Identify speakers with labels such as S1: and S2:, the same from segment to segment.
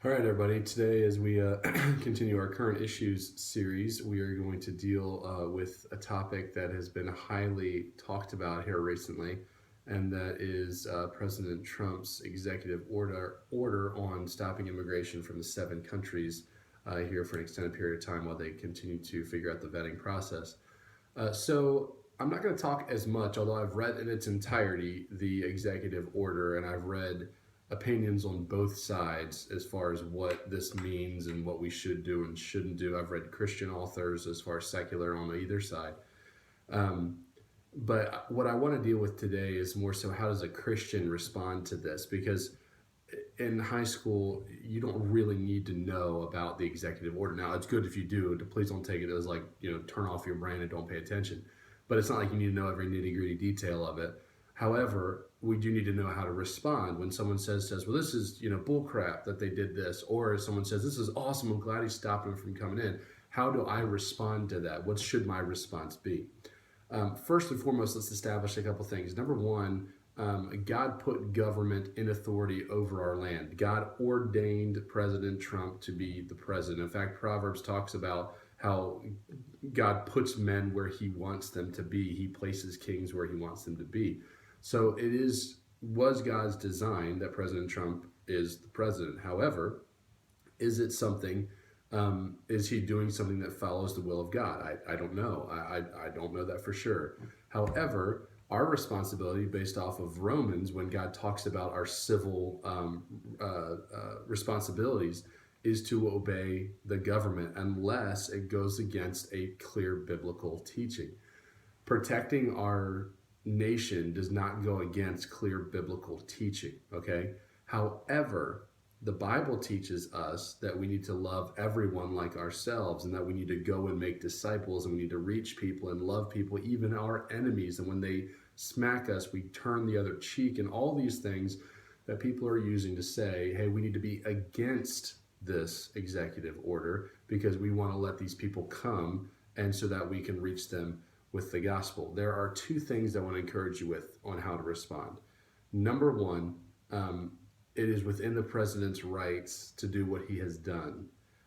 S1: All right, everybody. Today, as we continue our current issues series, we are going to deal with a topic that has been highly talked about here recently, and that is President Trump's executive order on stopping immigration from the 7 countries here for an extended period of time while they continue to figure out the vetting process. So I'm not going to talk as much, although I've read in its entirety the executive order, and I've read opinions on both sides as far as what this means and what we should do and shouldn't do. I've read Christian authors as far as secular on either side. Um, but what I want to deal with today is more so how does a Christian respond to this? Because in high school, you don't really need to know about the executive order. Now, it's good if you do. Please don't take it as like, turn off your brain and don't pay attention. But it's not like you need to know every nitty gritty detail of it. However, we do need to know how to respond when someone says, well, this is, bull crap that they did this. Or someone says, this is awesome. I'm glad he stopped him from coming in. How do I respond to that? What should my response be? First and foremost, let's establish a couple things. Number one, God put government in authority over our land. God ordained President Trump to be the president. In fact, Proverbs talks about how God puts men where he wants them to be. He places kings where he wants them to be. So was God's design that President Trump is the president. However, is it something, is he doing something that follows the will of God? I don't know. I don't know that for sure. However, our responsibility based off of Romans, when God talks about our civil responsibilities, is to obey the government unless it goes against a clear biblical teaching. Protecting our nation does not go against clear biblical teaching, okay? However, the Bible teaches us that we need to love everyone like ourselves, and that we need to go and make disciples, and we need to reach people and love people, even our enemies. And when they smack us, we turn the other cheek, and all these things that people are using to say, hey, we need to be against this executive order because we want to let these people come and so that we can reach them with the gospel. There are two things I want to encourage you with on how to respond. Number one, it is within the president's rights to do what he has done.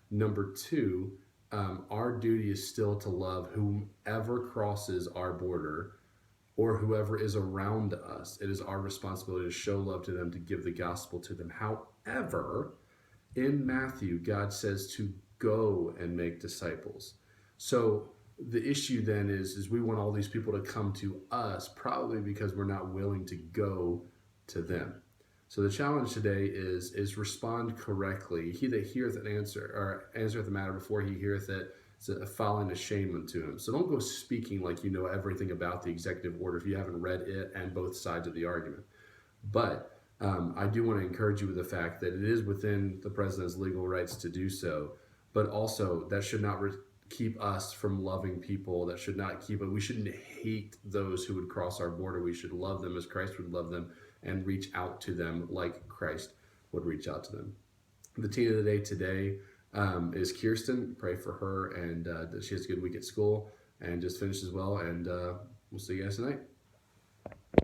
S1: Number two, our duty is still to love whomever crosses our border or whoever is around us. It is our responsibility to show love to them, to give the gospel to them. However, in Matthew, God says to go and make disciples. So the issue then is we want all these people to come to us, probably because we're not willing to go to them. So the challenge today is respond correctly. He that heareth an answer, or answereth the matter before he heareth it, is falling a shame unto him. So don't go speaking like you know everything about the executive order if you haven't read it and both sides of the argument. But I do want to encourage you with the fact that it is within the president's legal rights to do so, but also that should not keep us from loving people. That should not keep it. We shouldn't hate those who would cross our border. We should love them as Christ would love them and reach out to them like Christ would reach out to them. The teen of the day today is Kirsten. Pray for her and that she has a good week at school and just finishes well. And we'll see you guys tonight.